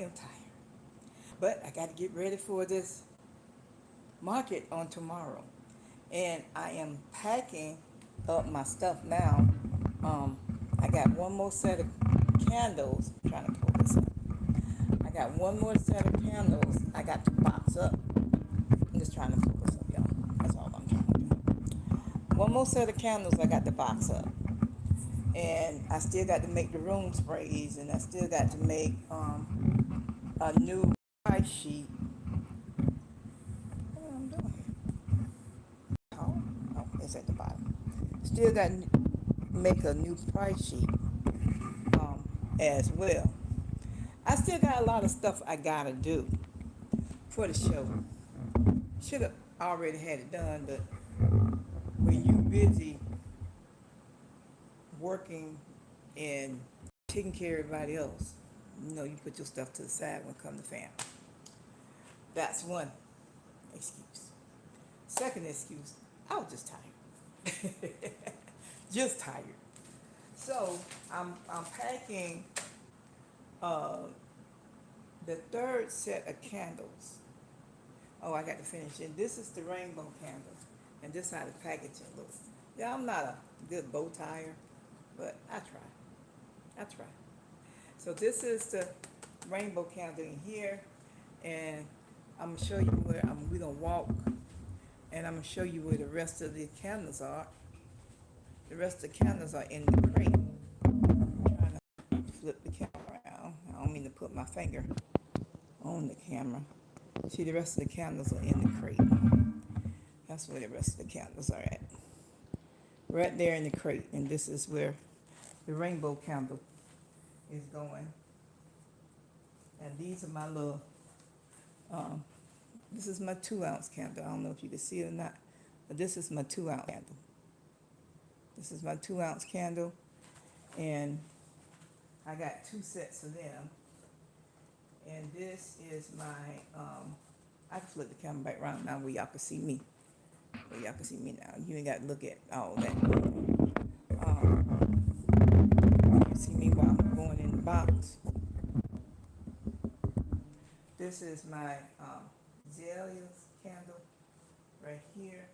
am tired. But I got to get ready for this market on tomorrow. And I am packing up my stuff now. Um, I got one more set of candles. I'm trying to pull this up. I got one more set of candles I got to box up. I'm just trying to pull this up, y'all. That's all I'm trying to do. One more set of candles I got to box up. And I still got to make the room sprays, and I still got to make a new price sheet. What am I doing here? Oh, it's at the bottom. Still got to make a new price sheet as well. I still got a lot of stuff I gotta do for the show. Should have already had it done, but when you busy working and taking care of everybody else, you put your stuff to the side when it comes to family. That's one excuse. Second excuse, I was just tired. Just tired. So I'm packing the third set of candles. Oh, I got to finish it. This is the rainbow candle, and this is how the packaging looks. Yeah, I'm not a good bow tire, but I try. So this is the rainbow candle in here, and I'm gonna show you where we're gonna walk, and I'm gonna show you where the rest of the candles are. The rest of the candles are in the crate. I'm trying to flip the camera around. I don't mean to put my finger on the camera. See, the rest of the candles are in the crate. That's where the rest of the candles are at. Right there in the crate, and this is where the rainbow candle is going. And these are my little, this is my 2-ounce candle. I don't know if you can see it or not, but this is my 2-ounce candle. This is my 2-ounce candle, and I got 2 sets of them. And this is my, I can flip the camera back around now where y'all can see me. Where y'all can see me now. You ain't got to look at all that. You can see me while I'm going in the box. This is my azaleas candle right here.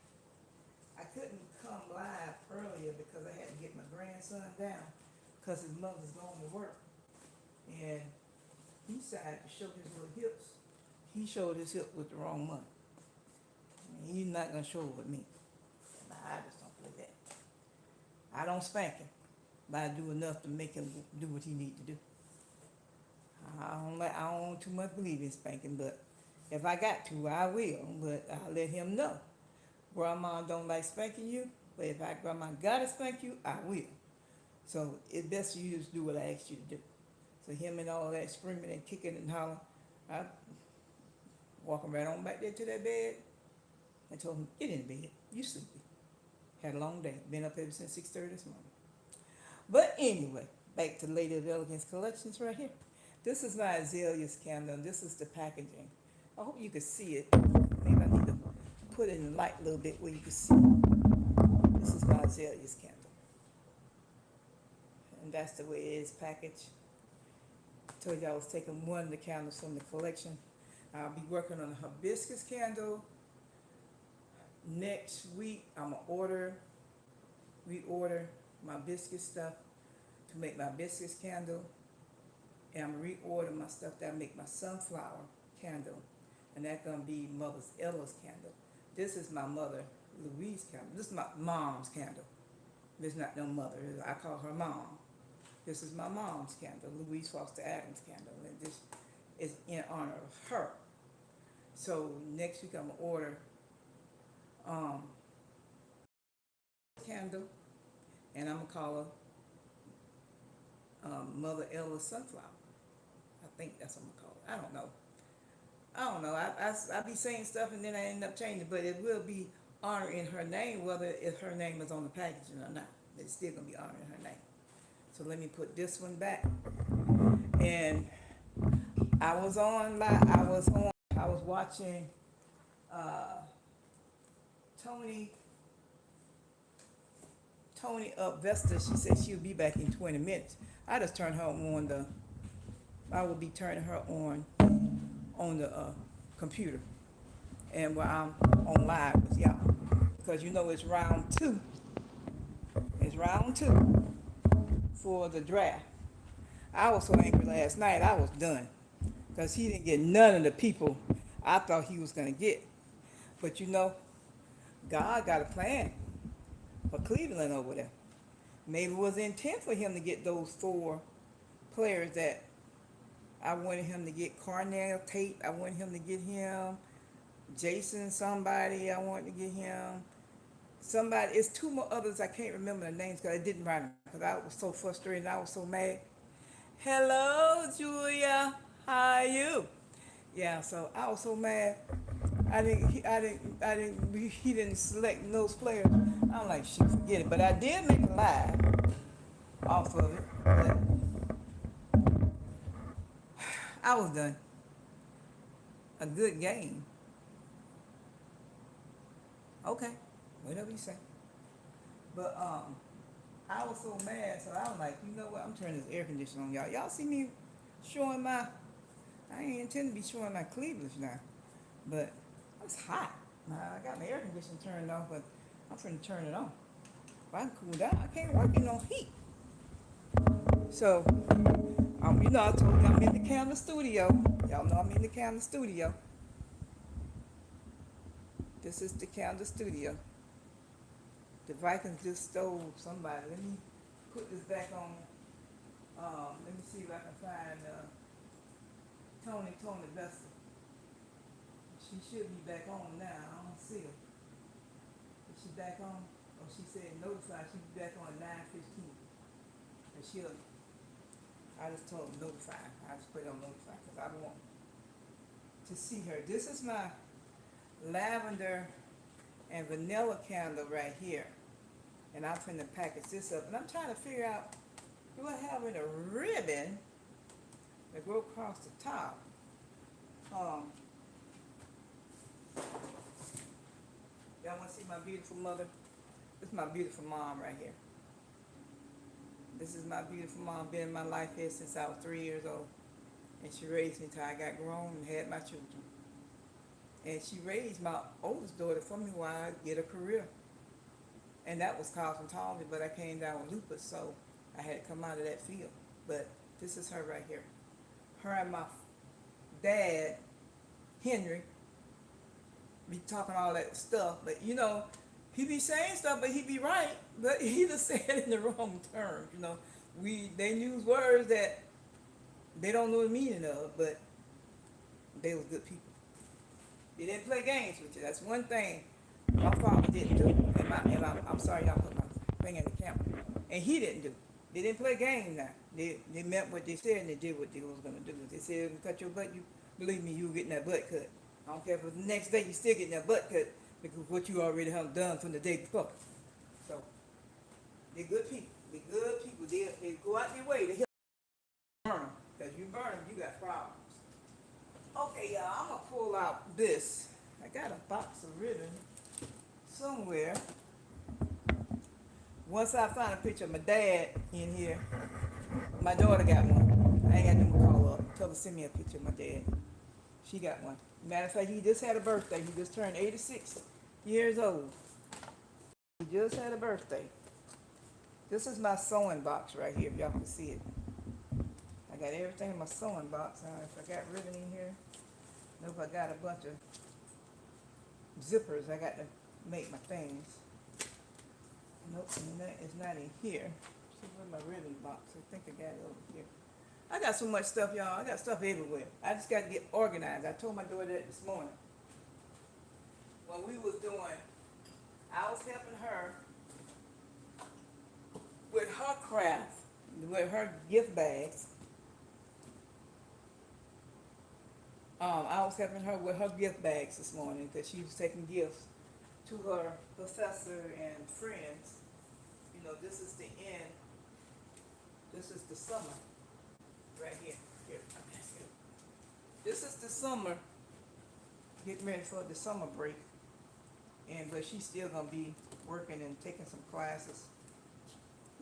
I couldn't come live earlier because I had to get my grandson down because his mother's going to work. And he decided to show his little hips. He showed his hip with the wrong money. He's not going to show it with me. I just don't play that. I don't spank him, but I do enough to make him do what he needs to do. I don't too much believe in spanking, but if I got to, I will. But I let him know. Grandma don't like spanking you, but if grandma gotta spank you, I will. So it's best for you to just do what I asked you to do. So him and all that screaming and kicking and hollering, I walk him right on back there to that bed. I told him, get in the bed. You sleepy. Had a long day. Been up ever since 6:30 this morning. But anyway, back to Lady of Elegance Collections right here. This is my azaleas candle, and this is the packaging. I hope you can see it. Maybe I need to put it in the light a little bit where you can see. This is my azaleas candle. And that's the way it is packaged. I told you I was taking one of the candles from the collection. I'll be working on a hibiscus candle. Next week, I'm going to reorder my hibiscus stuff to make my hibiscus candle. And I'm going to reorder my stuff that I make my sunflower candle. And that's going to be Mother's Ella's candle. This is my mother, Louise candle. This is my mom's candle. This is not no mother. I call her mom. This is my mom's candle, Louise Foster Adams candle. And this is in honor of her. So next week I'm going to order candle, and I'm gonna call her Mother Ella Sunflower. I think that's what I'm gonna call it. I don't know. I be saying stuff and then I end up changing, but it will be honoring her name, whether if her name is on the packaging or not. It's still gonna be honoring her name. So let me put this one back. And I was watching Tony up Vesta. She said she'll be back in 20 minutes. I just turned her on I will be turning her on the computer, and while I'm on live with y'all, because you know it's round two. It's round two for the draft. I was so angry last night, I was done. Because he didn't get none of the people I thought he was going to get. But you know, God got a plan for Cleveland over there. Maybe it was intent for him to get those four players that I wanted him to get. Cornell Tate, I wanted him to get him. Jason somebody, I wanted to get him. Somebody, it's two more others, I can't remember the names because I didn't write them. Because I was so frustrated, I was so mad. Hello, Julia. How are you? Yeah, so I was so mad. He didn't select those players. I'm like, shit, forget it. But I did make a live off of it. But I was done. A good game. Okay, whatever you say. But I was so mad, so I was like, you know what? I'm turning this air conditioner on, y'all. Y'all see me showing my? I ain't intend to be showing my cleavage now, but it's hot. I got my air conditioner turned off, but I'm finna turn it on. If I can cool down, I can't work in no heat. So, you know, I told you I'm in the camera studio. Y'all know I'm in the camera studio. This is the camera studio. The Vikings just stole somebody. Let me put this back on. Let me see if I can find Tony Vessel. She should be back on now. I don't see her. Is she back on? Oh, she said notify. She'll be back on at 9:15. And I just told her notify. I just put it on notify because I want to see her. This is my lavender and vanilla candle right here. And I'm finna package this up. And I'm trying to figure out, do I have a ribbon that go across the top? Y'all want to see my beautiful mother? This is my beautiful mom right here. This is my beautiful mom. Been in my life here since I was 3 years old. And she raised me till I got grown and had my children. And she raised my oldest daughter for me while I get a career. And that was cosmetology, but I came down with lupus, so I had to come out of that field. But this is her right here. Her and my dad, Henry, be talking all that stuff, but you know, he be saying stuff, but he be right, but he just said it in the wrong terms. You know, they use words that they don't know the meaning of, but they was good people. They didn't play games with you. That's one thing my father didn't do, and I'm sorry y'all put my thing in the camera, and he didn't do. They didn't play games now. They meant what they said and they did what they was gonna do. If they said cut your butt, you believe me, you were getting that butt cut. I don't care if it's the next day you still getting that butt cut because what you already have done from the day before. So they're good people. They're good people. They go out their way to help burn them. Because you burn them, you got problems. Okay, y'all, I'm gonna pull out this. I got a box of ribbon somewhere. Once I find a picture of my dad in here, my daughter got one. I ain't got them to call up. Tell her to send me a picture of my dad. She got one. Matter of fact, he just had a birthday. He just turned 86 years old. He just had a birthday. This is my sewing box right here, if y'all can see it. I got everything in my sewing box. If I got ribbon in here, nope, I got a bunch of zippers I got to make my things. Nope, it's not in here. See where's my ribbon box? I think I got it over here. I got so much stuff, y'all. I got stuff everywhere. I just got to get organized. I told my daughter that this morning. When we was doing, I was helping her with her craft, with her gift bags. I was helping her with her gift bags this morning because she was taking gifts to her professor and friends. You know, this is the end. This is the summer. Right here. This is the summer. Getting ready for the summer break. But she's still gonna be working and taking some classes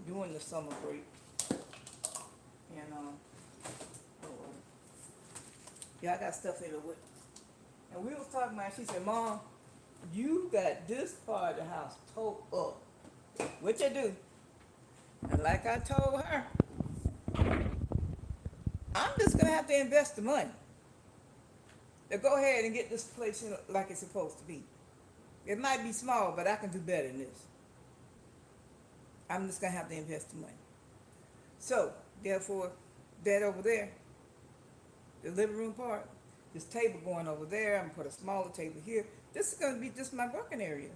during the summer break. And Yeah, I got stuff in the wood. And we was talking about, she said, Mom, you got this part of the house towed up. What you do? And like I told her, I'm just gonna have to invest the money to go ahead and get this place in like it's supposed to be. It might be small, but I can do better than this. I'm just gonna have to invest the money. So, therefore, that over there, the living room part, this table going over there, I'm gonna put a smaller table here. This is gonna be just my working area.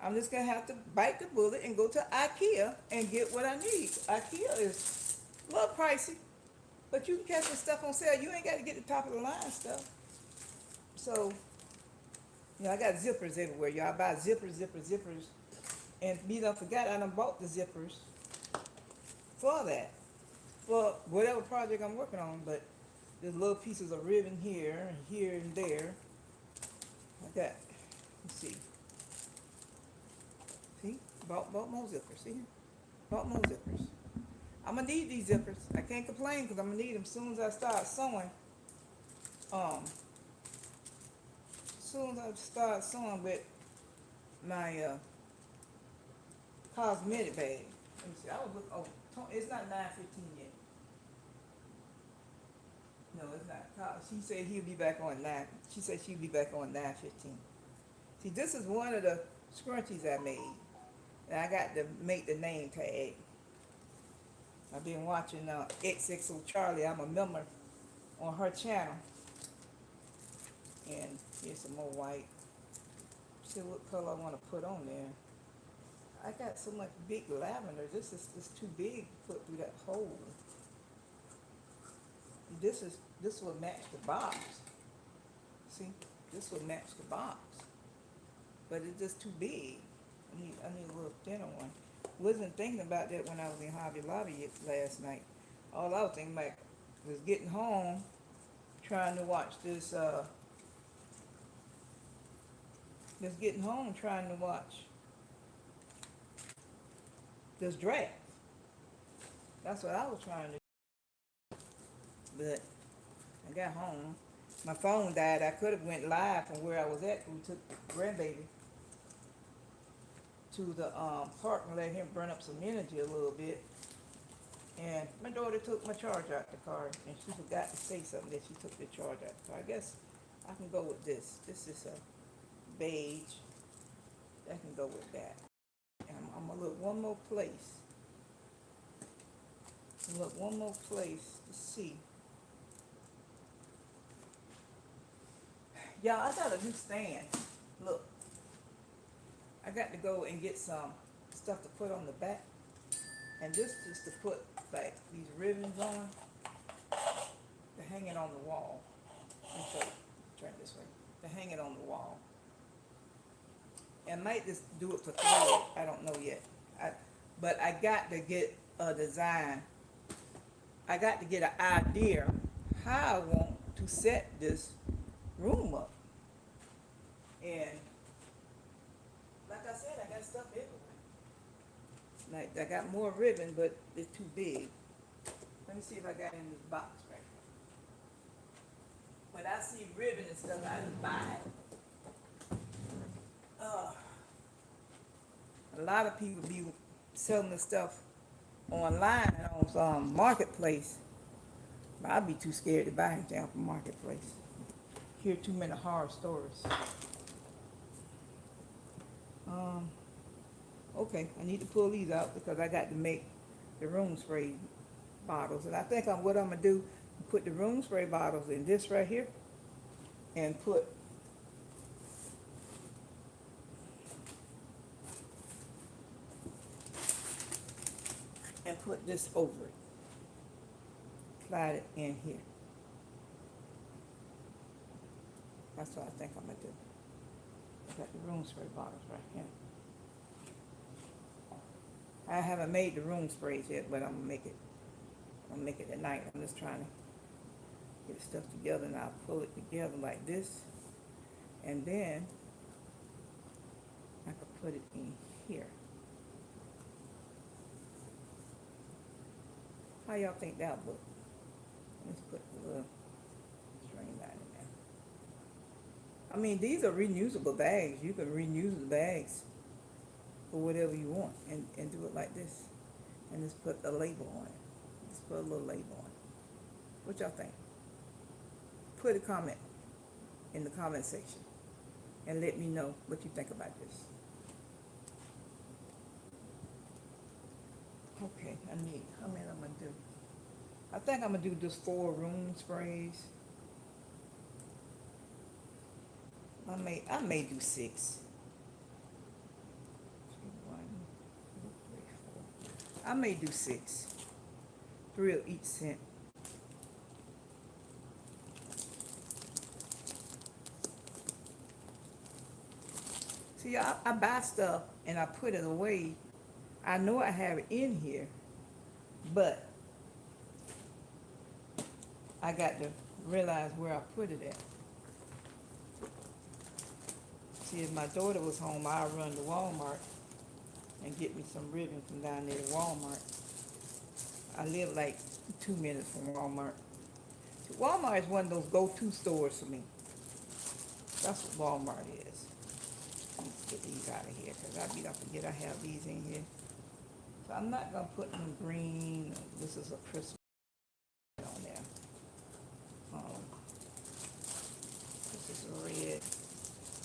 I'm just gonna have to bite the bullet and go to IKEA and get what I need. IKEA is a little pricey, but you can catch the stuff on sale. You ain't got to get the top of the line stuff. So, I got zippers everywhere. Y'all buy zippers. And me done forgot I done bought the zippers for that. For whatever project I'm working on, but there's little pieces of ribbon here and there. I got, let's see. See? Bought more zippers. See? Bought more zippers. I'm gonna need these zippers. I can't complain because I'm gonna need them as soon as I start sewing. Soon as I start sewing with my cosmetic bag. Let me see. I was looking. Oh, it's not 9:15 yet. No, it's not. She said he'll be back on 9. She said she'll be back on 9:15. See, this is one of the scrunchies I made. And I got to make the name tag. I've been watching XXO Charlie. I'm a member on her channel. And here's some more white. See what color I want to put on there. I got so much big lavender. This is too big to put through that hole. This will match the box. See, this will match the box. But it's just too big. I need a little thinner one. Wasn't thinking about that when I was in Hobby Lobby last night. All I was thinking about was getting home, trying to watch this. Just getting home, trying to watch this draft. That's what I was trying to do. But I got home. My phone died. I could have went live from where I was at. We took grandbaby to the park and let him burn up some energy a little bit. And my daughter took my charger out the car, and she forgot to say something that she took the charger out the car. I guess I can go with this. This is a beige. I can go with that. And I'm gonna look one more place. Look one more place to see. Y'all, I got a new stand. Look. I got to go and get some stuff to put on the back. And this is to put like these ribbons on. To hang it on the wall. Let me show you. Turn this way. To hang it on the wall. And I might just do it for thread. I don't know yet. But I got to get a design. I got to get an idea how I want to set this room up. And like I said, I got stuff everywhere. Like I got more ribbon, but it's too big. Let me see if I got it in this box right here. When I see ribbon and stuff, I just buy it. A lot of people be selling the stuff online on some marketplace, but I'd be too scared to buy anything off the marketplace. Hear too many horror stories. Okay, I need to pull these out because I got to make the room spray bottles, and I think what I'm gonna do, put the room spray bottles in this right here, and put this over it. Slide it in here. That's what I think I'm gonna do. I got the room spray bottles right here. I haven't made the room sprays yet, but I'm gonna make it. I'm gonna make it tonight. I'm just trying to get stuff together, and I'll pull it together like this, and then I could put it in here. How y'all think that look? Let's put the little string back I mean, these are reusable bags. You can reuse the bags for whatever you want and do it like this. And just put a label on it. Just put a little label on it. What y'all think? Put a comment in the comment section and let me know what you think about this. Okay, how many I'm gonna do? I think I'm gonna do just 4 room sprays. I may do 6. 1, 2, 3, 4. I may do 6. 3 of each scent. See, I buy stuff and I put it away. I know I have it in here, but I got to realize where I put it at. See, if my daughter was home, I'd run to Walmart and get me some ribbon from down there at Walmart. I live like 2 minutes from Walmart. Walmart is one of those go-to stores for me. That's what Walmart is. Let's get these out of here because I forget I have these in here. So I'm not going to put them green. This is a Christmas on there. This is red.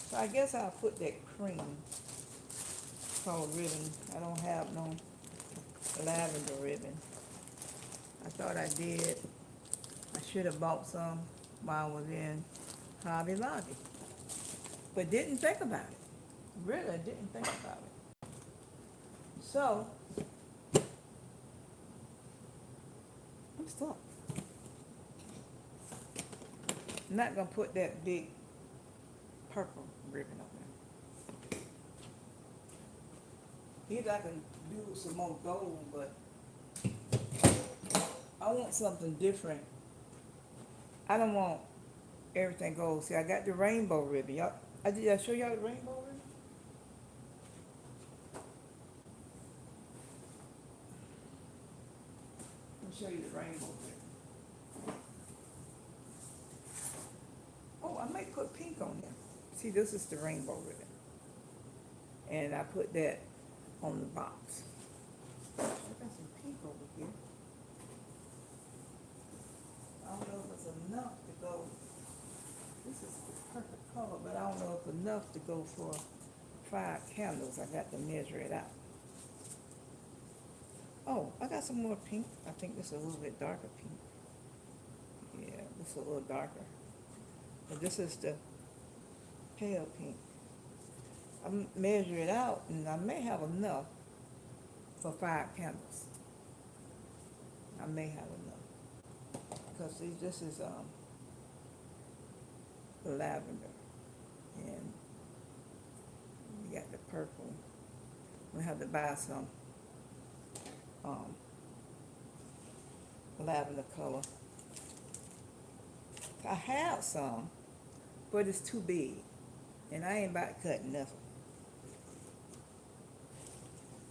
So I guess I'll put that cream colored ribbon. I don't have no lavender ribbon. I thought I did. I should have bought some while I was in Hobby Lobby. But didn't think about it. Really didn't think about it. So, I'm stuck. I'm not going to put that big purple ribbon on there. Either I can do some more gold, but I want something different. I don't want everything gold. See, I got the rainbow ribbon. Did I show y'all the rainbow ribbon? Let me show you the rainbow ribbon. Oh, I might put pink on there. See, this is the rainbow ribbon. And I put that on the box. I got some pink over here. I don't know if it's enough to go. This is the perfect color, but I don't know if it's enough to go for 5 candles. I got to measure it out. Oh, I got some more pink. I think this is a little bit darker pink. Yeah, this is a little darker. But this is the pale pink. I measure it out, and I may have enough for 5 candles. I may have enough. Because see, this is lavender. And we got the purple. We have to buy some lavender color. I have some, but it's too big. And I ain't about cutting nothing.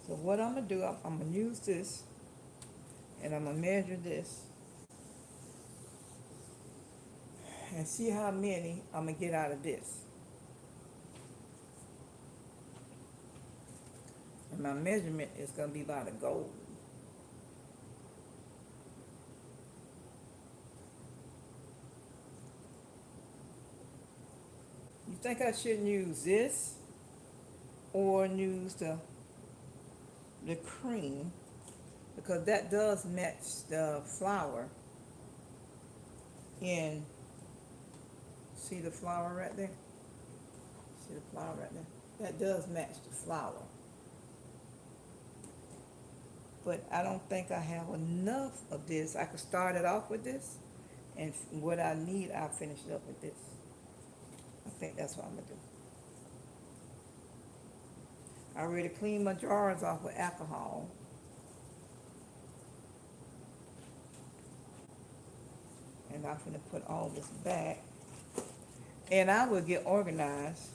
So what I'm going to do, I'm going to use this. And I'm going to measure this. And see how many I'm going to get out of this. And my measurement is going to be by the gold. You think I shouldn't use this or use the cream, because that does match the flower in, see the flower right there? See the flower right there? That does match the flower. But I don't think I have enough of this. I could start it off with this, and what I need, I'll finish it up with this. I think that's what I'm going to do. I already cleaned my jars off with alcohol. And I'm going to put all this back. And I will get organized.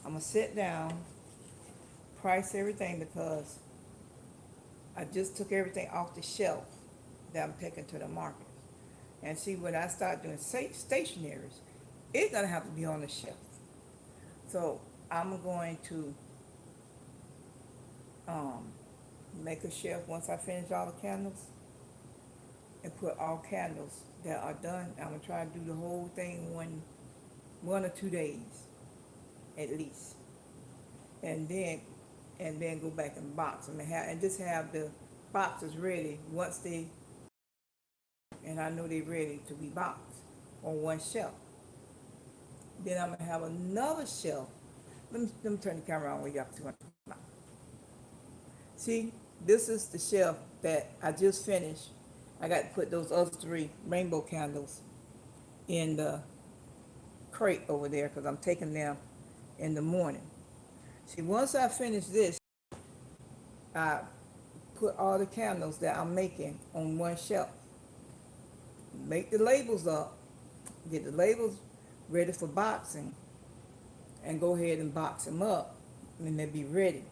I'm going to sit down, price everything, because I just took everything off the shelf that I'm taking to the market. And see, when I start doing stationaries, it's going to have to be on the shelf. So I'm going to um, make a shelf once I finish all the candles and put all candles that are done. I'm gonna try to do the whole thing in one or 2 days at least, and then go back and box them and just have the boxes ready once they and I know they're ready to be boxed on one shelf. Then I'm gonna have another shelf. Let me turn the camera on where y'all can see what I'm talking about. See, this is the shelf that I just finished. I got to put those other 3 rainbow candles in the crate over there because I'm taking them in the morning. See, once I finish this, I put all the candles that I'm making on one shelf. Make the labels up, get the labels ready for boxing, and go ahead and box them up, and they'll be ready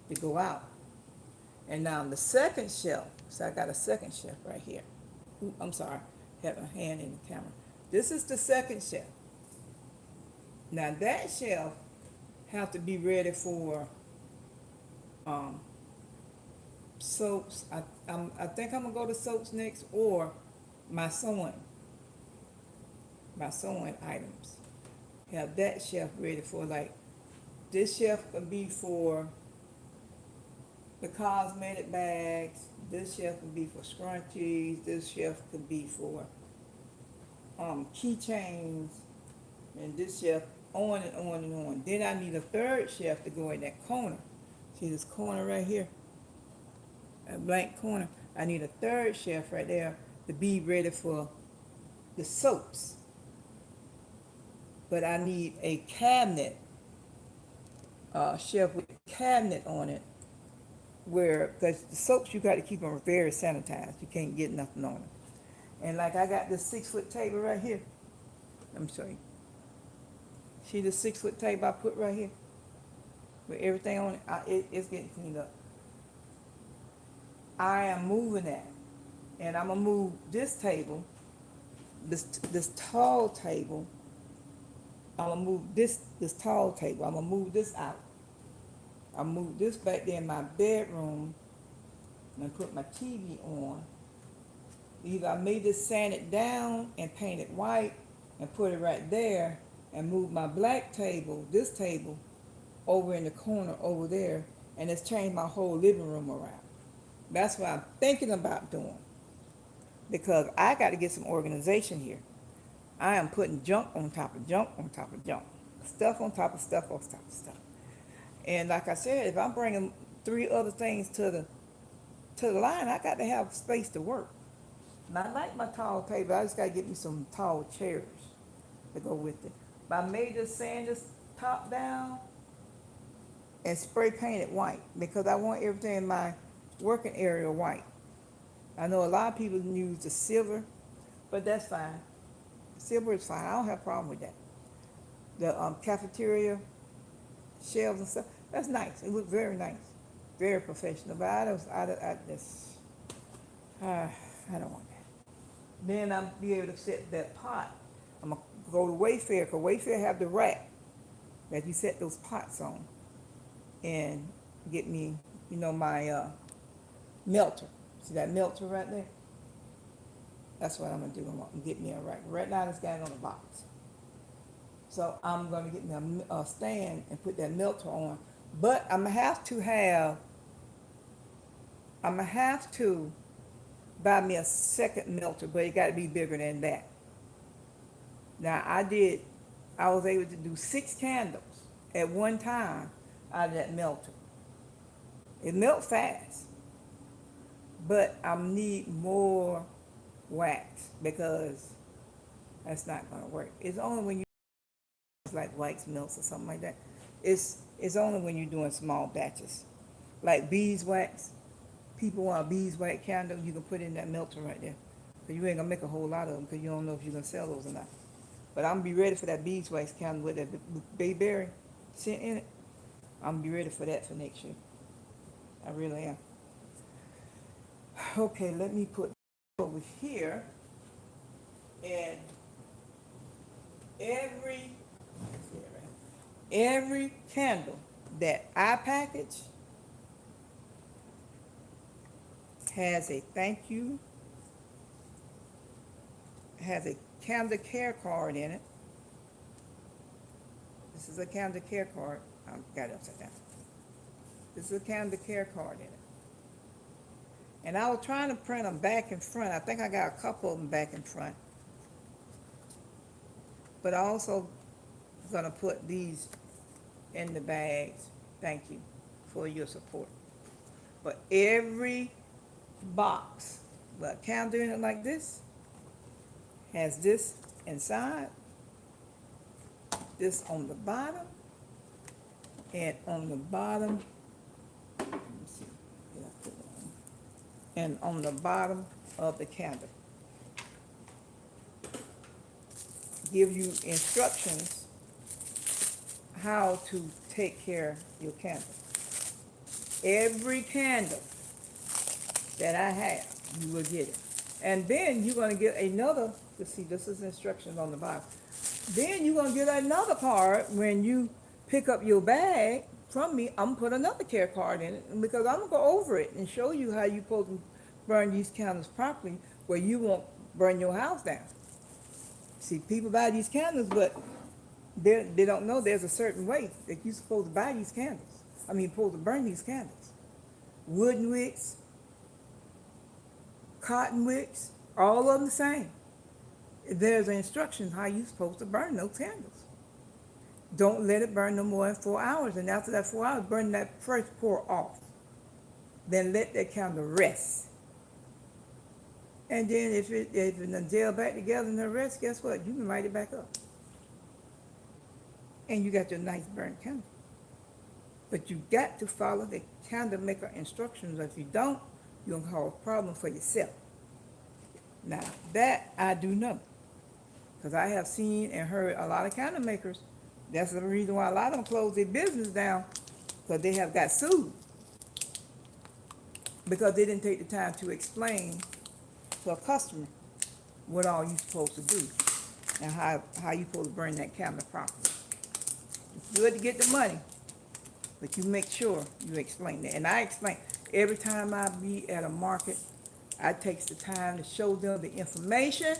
to go out. And now the second shelf, so I got a second shelf right here. Ooh, I'm sorry, have a hand in the camera. This is the second shelf. Now that shelf have to be ready for um, soaps. I think I'm gonna go to soaps next, or my sewing items. Have that shelf ready for, like, this shelf could be for the cosmetic bags. This shelf could be for scrunchies. This shelf could be for keychains, and this shelf on and on and on. Then I need a third shelf to go in that corner. See this corner right here? A blank corner. I need a third shelf right there to be ready for the soaps. But I need a cabinet, shelf with a cabinet on it, where, because the soaps you got to keep them very sanitized. You can't get nothing on them. And like I got this 6-foot table right here. Let me show you. See the 6-foot table I put right here with everything on it? It's getting cleaned up. I am moving that, and I'm gonna move this table, this tall table. I'm gonna move this tall table. I'm gonna move this out. I'll move this back there in my bedroom and put my TV on. Either I may just sand it down and paint it white and put it right there, and move my black table, this table, over in the corner over there, and it's changed my whole living room around. That's what I'm thinking about doing, because I got to get some organization here. I am putting junk on top of junk on top of junk, stuff on top of stuff on top of stuff. And like I said, if I'm bringing 3 other things to the line, I got to have space to work. And I like my tall table. I just got to get me some tall chairs to go with it. But I may just sand this top down and spray paint it white, because I want everything in my working area white. I know a lot of people use the silver, but that's fine. Silver is fine. I don't have a problem with that. The cafeteria shelves and stuff, that's nice. It looks very nice, very professional. But I don't want that. Then I'll be able to set that pot. I'm gonna go to Wayfair, because Wayfair have the rack that you set those pots on, and get me, my melter. See that melter right there? That's what I'm gonna do. I'm gonna get me a rack. Right now, this guy's on a box. So I'm gonna get me a stand and put that melter on. But I'm gonna have to buy me a second melter, but it got to be bigger than that. Now I was able to do 6 candles at one time out of that melter. It melts fast, but I need more wax, because that's not gonna work. It's only when you like wax melts or something like that. It's only when you're doing small batches, like beeswax. People want a beeswax candle, you can put in that melter right there. So you ain't gonna make a whole lot of them, because you don't know if you're gonna sell those or not. But I'm gonna be ready for that beeswax candle with that bayberry scent in it. I'm gonna be ready for that for next year. I really am. Okay, let me put over here, and every candle that I package has a thank you, has a candle care card in it. This is a candle care card. I got it upside down. This is a candle care card in it. And I was trying to print them back and front. I think I got a couple of them back and front. But I also gonna put these in the bags. Thank you for your support. But every box with a candle in it like this has this inside, this on the bottom, and on the bottom, let me see, did I put it on? And on the bottom of the candle, give you instructions how to take care of your candle. Every candle that I have, you will get it. And then you're gonna get another, let's see, this is instructions on the bottom. Then you're gonna get another card when you pick up your bag from me. I'm gonna put another care card in it because I'm gonna go over it and show you how you're supposed to burn these candles properly where you won't burn your house down. See, people buy these candles, but they don't know there's a certain way that you're supposed to buy these candles. Supposed to burn these candles. Wooden wicks, cotton wicks, all of them the same. There's an instruction how you're supposed to burn those candles. Don't let it burn no more than 4 hours, and after that 4 hours, burn that first pour off. Then let that candle rest. And then if it done gel back together and the rest, guess what? You can light it back up. And you got your nice burnt candle. But you got to follow the candle maker instructions. If you don't, you're gonna cause a problem for yourself. Now that I do know, because I have seen and heard a lot of candle makers. That's the reason why a lot of them close their business down, because they have got sued because they didn't take the time to explain to a customer what all you're supposed to do and how you're supposed to burn that candle properly. It's good to get the money, but you make sure you explain that. And I explain every time I be at a market, I takes the time to show them the information.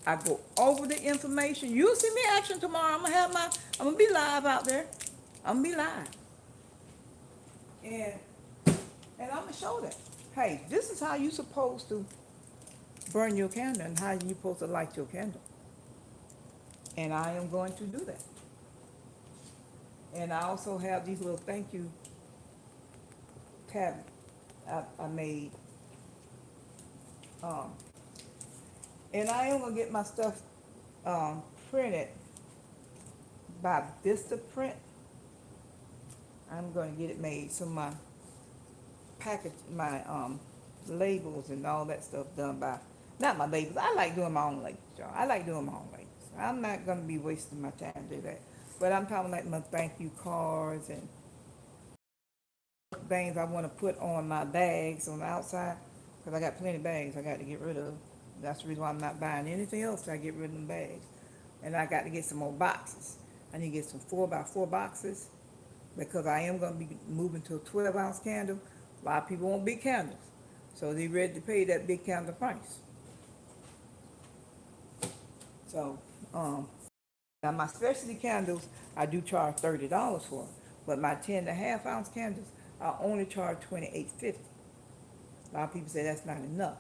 I go over the information. You'll see me action tomorrow. I'm gonna be live out there. I'm gonna be live. And I'm gonna show them. Hey, this is how you supposed to burn your candle and how you supposed to light your candle. And I am going to do that. And I also have these little thank you tablets I made. And I am gonna get my stuff printed by Vista Print. I'm gonna get it made so my package, my labels and all that stuff done by, not my labels. I like doing my own labels, y'all. I like doing my own labels. I'm not gonna be wasting my time to do that. But I'm talking like my thank you cards and things I want to put on my bags on the outside, because I got plenty of bags I got to get rid of. That's the reason why I'm not buying anything else till I get rid of them bags. And I got to get some more boxes. I need to get some 4x4 boxes because I am going to be moving to a 12-ounce candle. A lot of people want big candles, so they're ready to pay that big candle price. So, now my specialty candles, I do charge $30 for them, but my 10.5-ounce candles, I only charge $28.50. A lot of people say that's not enough.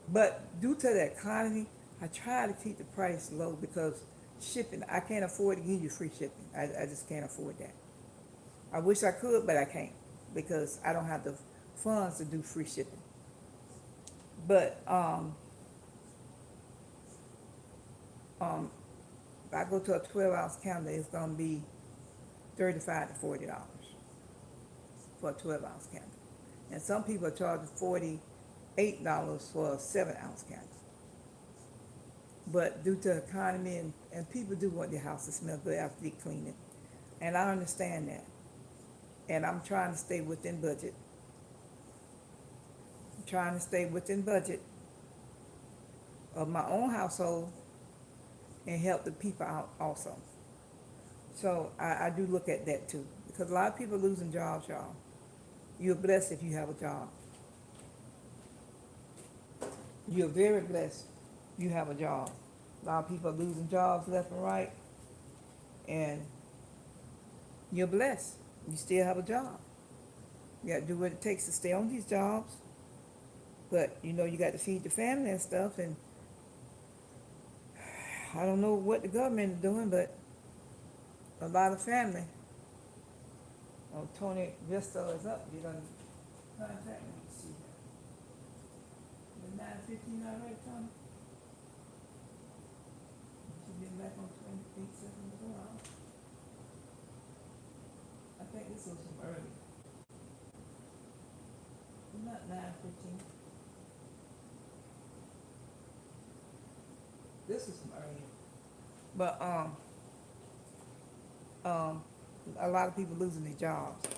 But due to the economy, I try to keep the price low because shipping, I can't afford to give you free shipping. I just can't afford that. I wish I could, but I can't because I don't have the funds to do free shipping. But if I go to a 12-ounce candle, it's gonna be $35 to $40 for a 12-ounce candle. And some people are charging $48 for a 7-ounce candle. But due to the economy and people do want their house to smell good after they clean it. And I understand that. And I'm trying to stay within budget. I'm trying to stay within budget of my own household and help the people out also. So I do look at that too, because a lot of people are losing jobs, y'all. You're blessed if you have a job. You're very blessed you have a job. A lot of people are losing jobs left and right, and you're blessed. You still have a job. You gotta do what it takes to stay on these jobs, but you know you got to feed the family and stuff, and I don't know what the government is doing, but a lot of family. Oh, Tony Vista is up. You done contact me? Let's see here. The 9:15 already, Tony? She's been back on 28 seconds ago. I think this was from early. Not 9:15. This is from earlier. But a lot of people losing their jobs,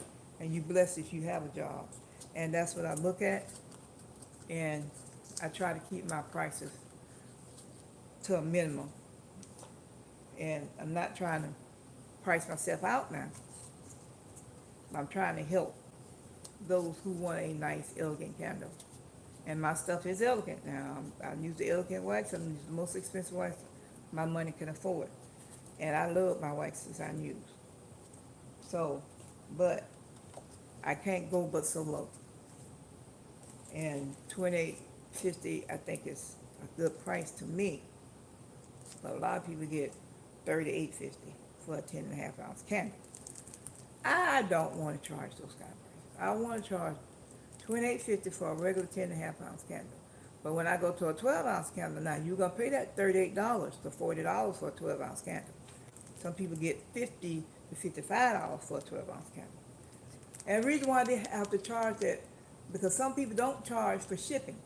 and you blessed if you have a job, and that's what I look at, and I try to keep my prices to a minimum, and I'm not trying to price myself out now. I'm trying to help those who want a nice, elegant candle, and my stuff is elegant now. I use the elegant wax. I use the most expensive wax my money can afford, and I love my waxes I use. So, but I can't go but so low. And 28.50 I think is a good price to me. But a lot of people get 38.50 for a 10.5 ounce candle. I don't want to charge those kind of prices. I want to charge 28.50 for a regular 10.5 ounce candle. But when I go to a 12 ounce candle, now you're gonna pay that $38 to $40 for a 12 ounce candle. Some people get $50 to $55 for a 12 ounce candle. And the reason why they have to charge that, because some people don't charge for shipping.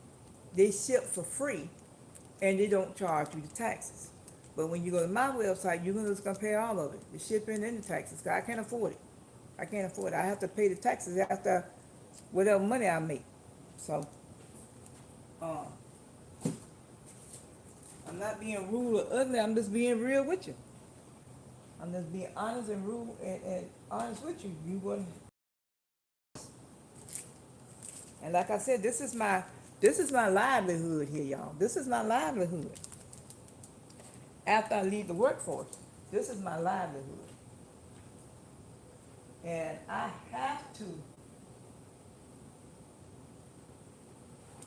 They ship for free, and they don't charge you the taxes. But when you go to my website, you're just gonna pay all of it, the shipping and the taxes. 'Cause I can't afford it. I can't afford it. I have to pay the taxes after whatever money I make. So, I'm not being rude or ugly. I'm just being real with you. I'm just being honest and rude and honest with you. You wouldn't. And like I said, this is my livelihood here, y'all. This is my livelihood. After I leave the workforce, this is my livelihood. And I have to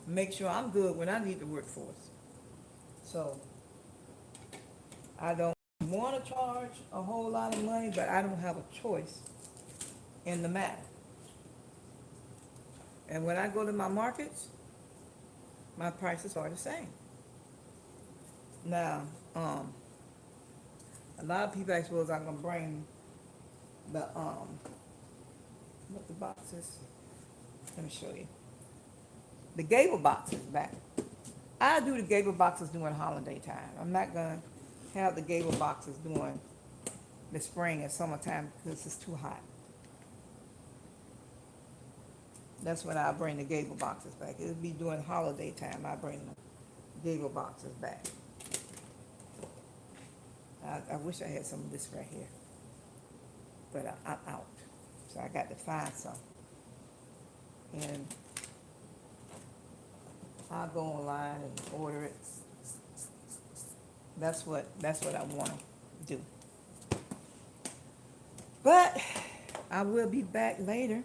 make sure I'm good when I leave the workforce. So I don't want to charge a whole lot of money, but I don't have a choice in the matter. And when I go to my markets, my prices are the same. Now, a lot of people ask, well, I'm gonna bring the what the boxes? Let me show you. The gable boxes back. I do the gable boxes during holiday time. I'm not gonna have the gable boxes during the spring and summertime because it's too hot. That's when I bring the gable boxes back. It'll be during holiday time I bring the gable boxes back. I wish I had some of this right here, but I'm out. So I got to find some. And I'll go online and order it. That's what I want to do. But I will be back later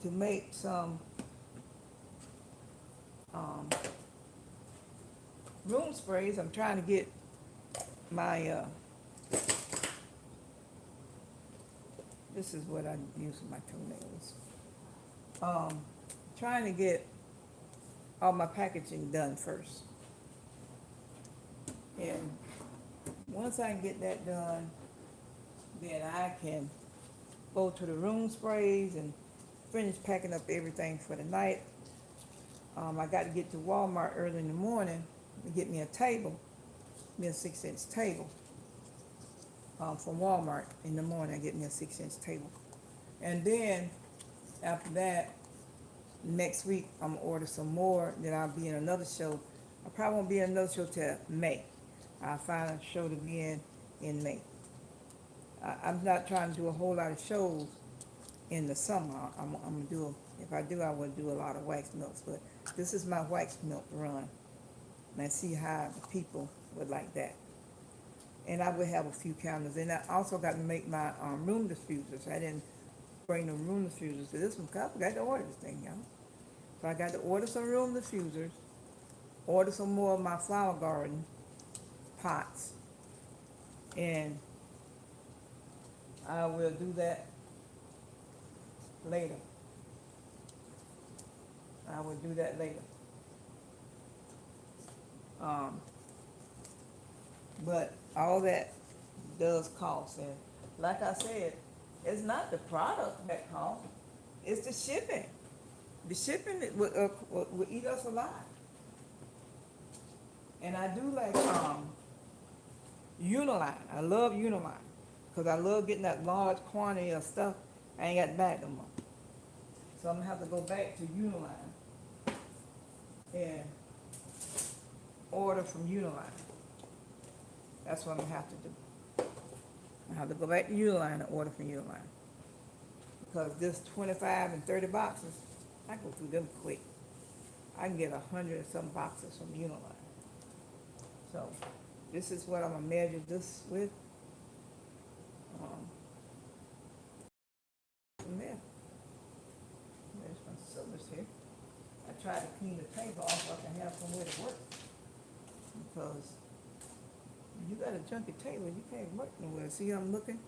to make some room sprays. I'm trying to get my this is what I use for my toenails. Trying to get all my packaging done first. And once I get that done, then I can go to the room sprays and finish packing up everything for the night. I got to get to Walmart early in the morning to get me a table, me a 6-inch table. From Walmart in the morning, I get me a 6-inch table. And then after that, next week, I'm gonna order some more. Then I'll be in another show. I probably won't be in another show till May. I'll find a show to be in May. I'm not trying to do a whole lot of shows in the summer. I'm gonna do, if I do, I will do a lot of wax melts, but this is my wax melt run. And I see how the people would like that. And I would have a few candles. And I also got to make my room diffusers. I didn't bring the room diffusers to this one because I forgot to order this thing, y'all. So I got to order some room diffusers, order some more of my flower garden pots, and I will do that later. I will do that later. Um, but all that does cost, and like I said, it's not the product that costs, it's the shipping. The shipping would eat us alive. And I do like Uniline. I love Uniline because I love getting that large quantity of stuff. I ain't got to buy it no more. So I'm gonna have to go back to Uniline and order from Uniline. That's what I'm gonna have to do. I have to go back to Uniline and order from Uniline because this 25 and 30 boxes, I go through them quick. I can get 100 and some boxes from Uniline. So this is what I'm gonna measure this with. From there. There's my scissors here. I tried to clean the table off so I can have somewhere to work. Because you got a junky table, you can't work nowhere. See, I'm looking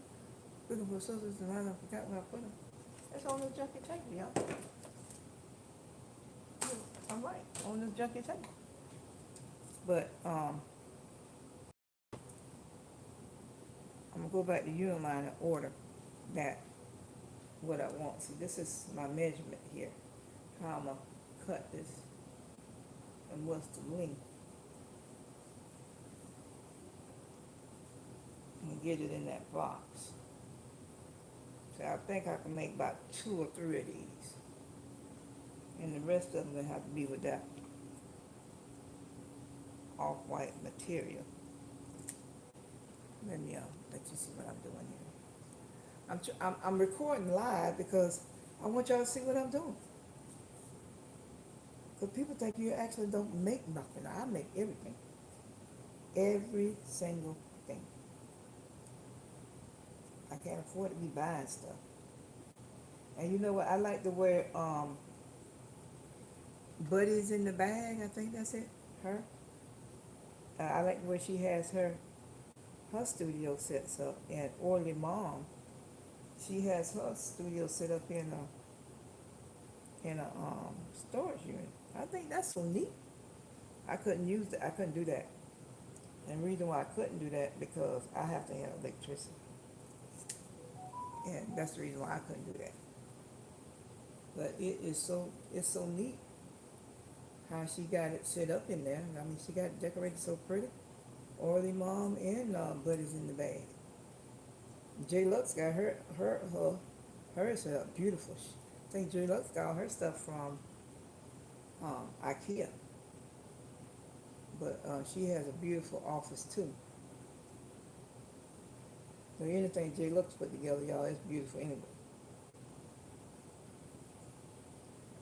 for scissors and I done forgot where I put them. It's on the junky table, y'all. I'm right, on the junky table. But I'm gonna go back to Uline and order that what I want. See, this is my measurement here. How I'm gonna cut this and what's the length. And get it in that box. So I think I can make about 2 or 3 of these. And the rest of them will have to be with that off-white material. Let me let you see what I'm doing here. I'm recording live because I want y'all to see what I'm doing. Because people think you actually don't make nothing. I make everything. Every single thing. I can't afford to be buying stuff. And you know what? I like to wear Buddies in the Bag. I think that's it. Her. I like the way she has her studio sets up. And Orly Mom, she has her studio set up in a storage unit. I think that's so neat. I couldn't use that. I couldn't do that. And the reason why I couldn't do that because I have to have electricity. And that's the reason why I couldn't do that. But it's so neat how she got it set up in there. I mean, she got it decorated so pretty. Orly Mom and Buddies in the Bag. J Lux got her set up beautiful. I think J Lux got all her stuff from IKEA. But she has a beautiful office too. So anything J Lux put together, y'all, it's beautiful anyway.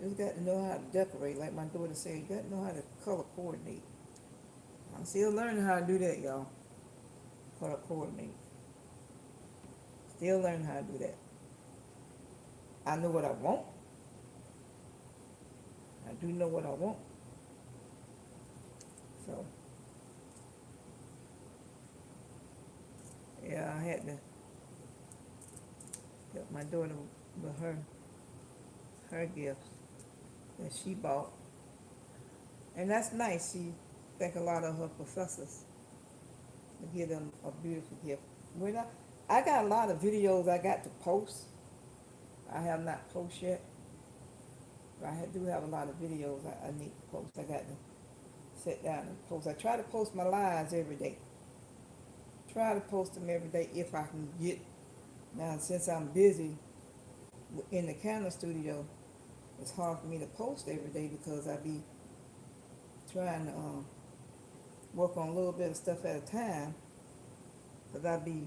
Just got to know how to decorate, like my daughter said. You got to know how to color coordinate. I'm still learning how to do that, y'all. Color coordinate. Still learning how to do that. I know what I want. I do know what I want. So, yeah, I had to help my daughter with her gifts that she bought. And that's nice. She thank a lot of her professors to give them a beautiful gift. When I got a lot of videos I got to post. I have not posted yet. But I do have a lot of videos I need to post. I got to sit down and post. I try to post my lives every day. Try to post them every day if I can get. Now, since I'm busy in the camera studio, it's hard for me to post every day because I be trying to work on a little bit of stuff at a time. Because I be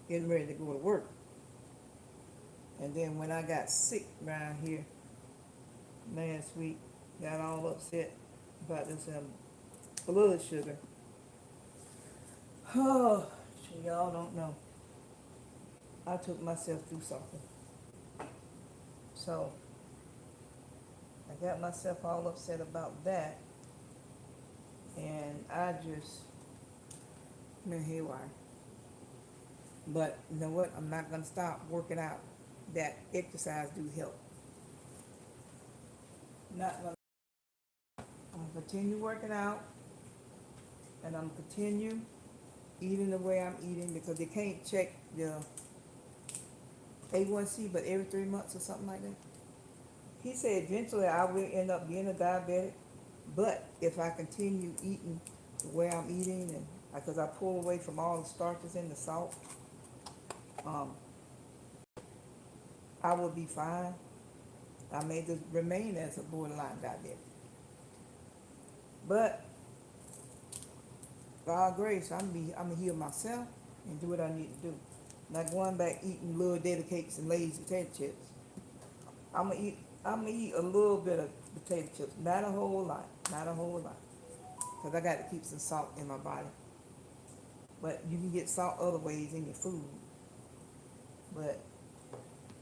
getting ready to go to work. And then when I got sick around here last week, got all upset about this blood sugar. Oh, y'all don't know. I took myself through something. So I got myself all upset about that. And I just went haywire. But you know what? I'm not gonna stop working out. That exercise do help. Not gonna. I'm gonna continue working out, and I'm gonna continue eating the way I'm eating because they can't check the A1C, but every 3 months or something like that. He said eventually I will end up being a diabetic, but if I continue eating the way I'm eating, and because I pull away from all the starches and the salt, um, I will be fine. I may just remain as a borderline diabetic. But God grace, I'm gonna heal myself and do what I need to do. Not going back eating little daddy cakes and Lay's potato chips. I'm gonna eat a little bit of potato chips, not a whole lot, not a whole lot, because I got to keep some salt in my body. But you can get salt other ways in your food. But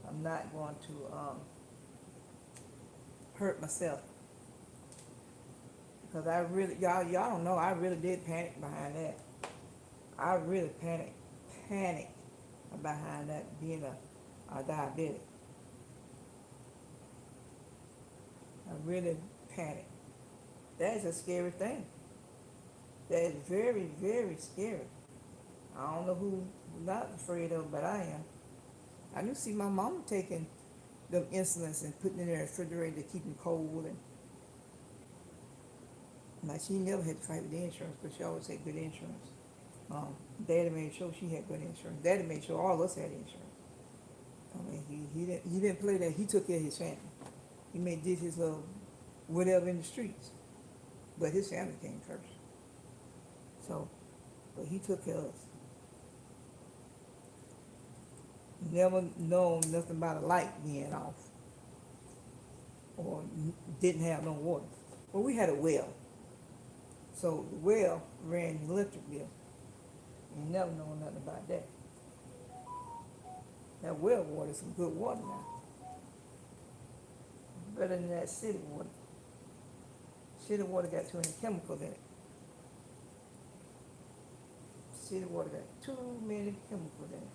I'm not going to hurt myself because I really, y'all don't know, I really did panic behind that. I really panicked behind that being a diabetic. I really panicked. That is a scary thing. That is very, very scary. I don't know who not afraid of, but I am. I do see my mama taking them insulins and putting it in the refrigerator to keep them cold, and now she never had to fight with the insurance, but she always had good insurance. Daddy made sure she had good insurance. Daddy made sure all of us had insurance. I mean, he didn't play that. He took care of his family. He did his little whatever in the streets, but his family came first. So, but he took care of us. Never known nothing about a light being off or didn't have no water. Well, we had a well, so the well ran the electric bill. You never know nothing about that. That well water is some good water now. Better than that city water. City water got too many chemicals in it. City water got too many chemicals in it.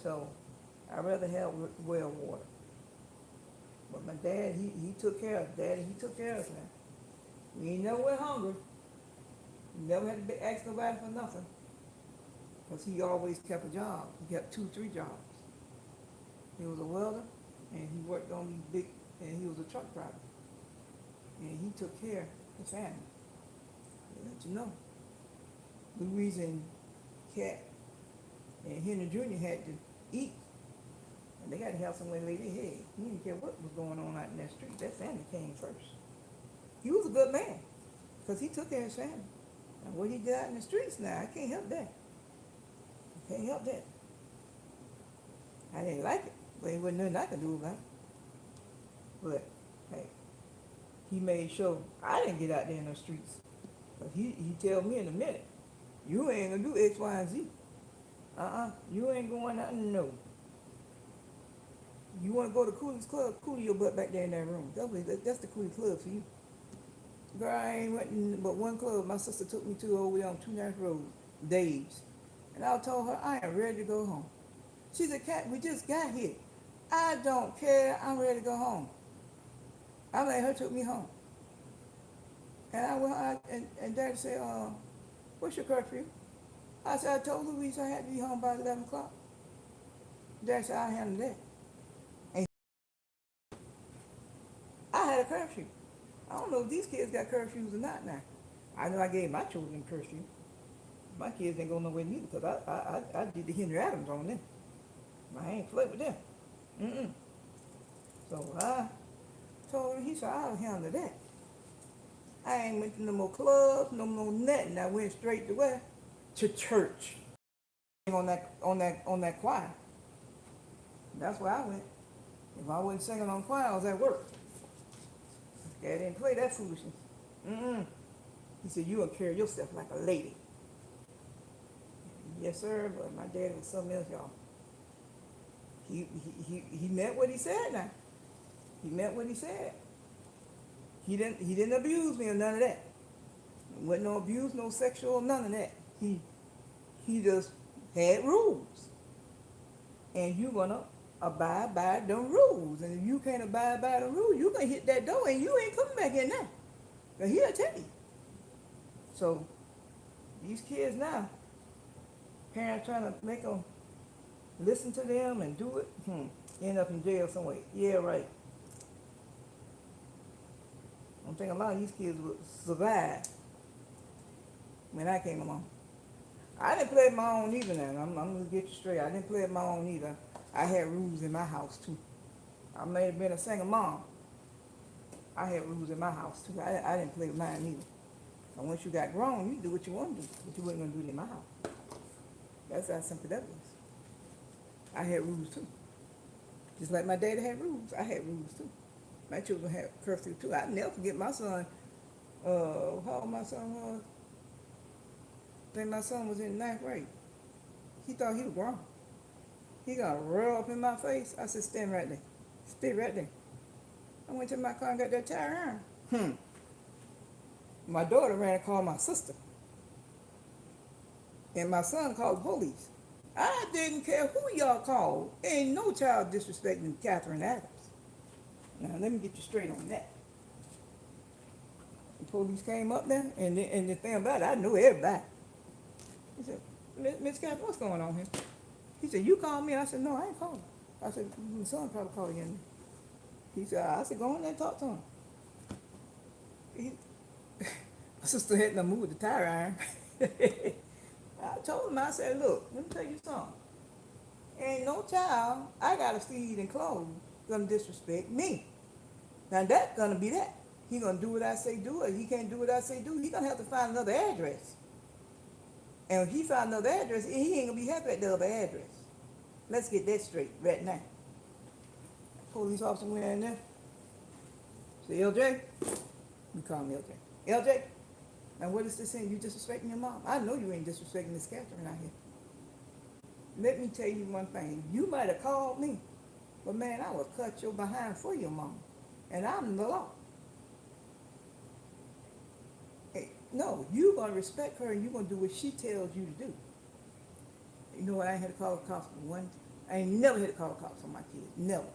So I'd rather have well water. But my dad, he took care of us. Daddy, he took care of us now. We ain't never went hungry. We never had to ask nobody for nothing. Because he always kept a job. He kept 2, 3 jobs. He was a welder, and he worked on these big, and he was a truck driver. And he took care of the family. I'll let you know. Louise and Cat and Henry Jr. had to eat. And they got to have somewhere to lay their head. He didn't care what was going on out in that street. That family came first. He was a good man, because he took care of his family. And what he did out in the streets now, I can't help that. I can't help that. I didn't like it, but there wasn't nothing I could do about it. But, hey, he made sure I didn't get out there in the streets. But he tell me in a minute, you ain't gonna do X, Y, and Z. You ain't going out, no. You want to go to Cooley's Club, cool your butt back there in that room. That's the Cooley Club for you. Girl, I ain't went in but one club my sister took me to over there on 2 Road, Dave's. And I told her, I am ready to go home. She said, Cat, we just got here. I don't care, I'm ready to go home. I let her take me home. And I went, and Daddy said, what's your curfew? I said, I told Louise I had to be home by 11 o'clock. Daddy said, I'll handle that. And I had a curfew. I don't know if these kids got curfews or not now. I know I gave my children curfew. My kids ain't going nowhere neither, because I did the Henry Adams on them. I ain't played with them. So I told him, he said, I'll handle that. I ain't went to no more clubs, no more nothing. I went straight to where? To church. On that choir. That's where I went. If I wasn't singing on choir, I was at work. Dad didn't play that foolishness. Mm-mm. He said, you gonna carry yourself like a lady. Yes, sir, but my dad was something else, y'all. He meant what he said now. He meant what he said. He didn't abuse me or none of that. Wasn't no abuse, no sexual, none of that. He just had rules. And you gonna abide by them rules. And if you can't abide by the rules, you gonna hit that door and you ain't coming back in there. But he'll tell you. So these kids now, parents trying to make them listen to them and do it, end up in jail somewhere. Yeah, right. I don't think a lot of these kids would survive when I came along. I didn't play my own either now. I'm going to get you straight. I didn't play my own either. I had rules in my house too. I may have been a single mom. I had rules in my house too. I didn't play with mine either. And once you got grown, you do what you want to do. But you wasn't going to do it in my house. That's how simple that was. I had rules too. Just like my daddy had rules, I had rules too. My children had curfew too. I never forget my son, how old my son was. I think my son was in ninth grade. He thought he was grown. He got real up in my face. I said, stand right there. Stay right there. I went to my car and got that tire iron. My daughter ran and called my sister. And my son called the police. I didn't care who y'all called. Ain't no child disrespecting Catherine Adams. Now, let me get you straight on that. The police came up there, and the thing about it, I knew everybody. He said, Miss Catherine, what's going on here? He said, you called me? I said, no, I ain't called. I said, my son probably called you. He said, I said, go in there and talk to him. My sister hadn't no move the tire iron. I told him, I said, look, let me tell you something. Ain't no child I gotta feed and clothe gonna disrespect me. Now that's gonna be that. He gonna do what I say do, or he can't do what I say do. He gonna have to find another address. And if he found another address, he ain't gonna be happy at the other address. Let's get that straight right now. Police officer went in there. Say, LJ? You call me LJ. LJ? Now what is this saying? You disrespecting your mom? I know you ain't disrespecting Miss Catherine out here. Let me tell you one thing. You might have called me, but man, I will cut your behind for your mom. And I'm the law. Hey, no, you gonna respect her and you gonna do what she tells you to do. You know what? I ain't had to call the cops one. I ain't never had to call the cops on my kids. Never.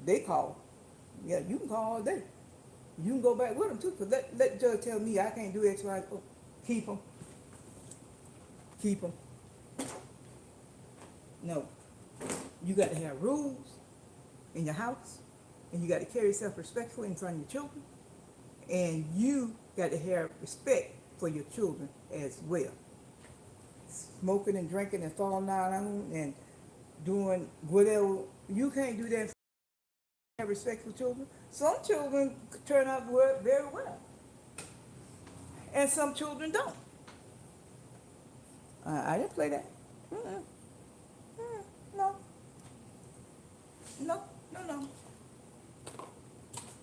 They call. Yeah, you can call all day. You can go back with them too. Cause let the judge tell me I can't do X, Y, oh, keep them. Keep them. No. You got to have rules in your house, and you got to carry yourself respectfully in front of your children, and you got to have respect for your children as well. Smoking and drinking and falling out on and doing whatever, you can't do that. Have respect for children. Some children turn out very well, and some children don't. I didn't play that. No. No.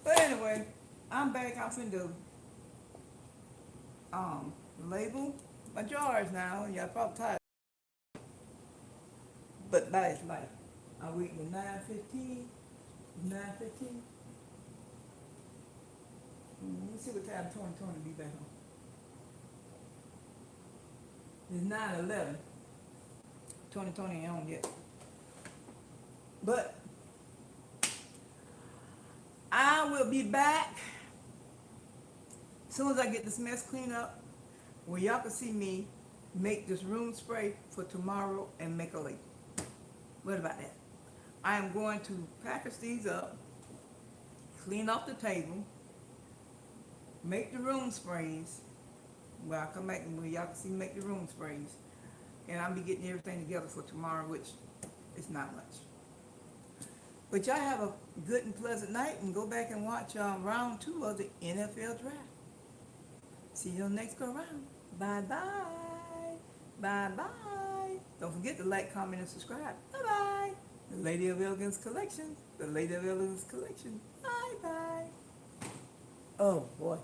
But anyway, I'm back. I'm finna label my jars now. Y'all probably tired. But that is life. I'm waiting to 9:15. 9:15. Let's see what time 2020 be back home. It's 9:11. 2020 ain't on yet. But I will be back as soon as I get this mess cleaned up, where y'all can see me make this room spray for tomorrow and make a label. What about that? I am going to package these up, clean off the table, make the room sprays. Well, I'll come back and where y'all can see me make the room sprays. And I'll be getting everything together for tomorrow, which is not much. But y'all have a good and pleasant night, and go back and watch round 2 of the NFL draft. See you on the next go round. Bye-bye. Bye-bye. Don't forget to like, comment, and subscribe. Bye-bye. The Lady of Elegance Collection. The Lady of Elegance Collection. Bye-bye. Oh, boy.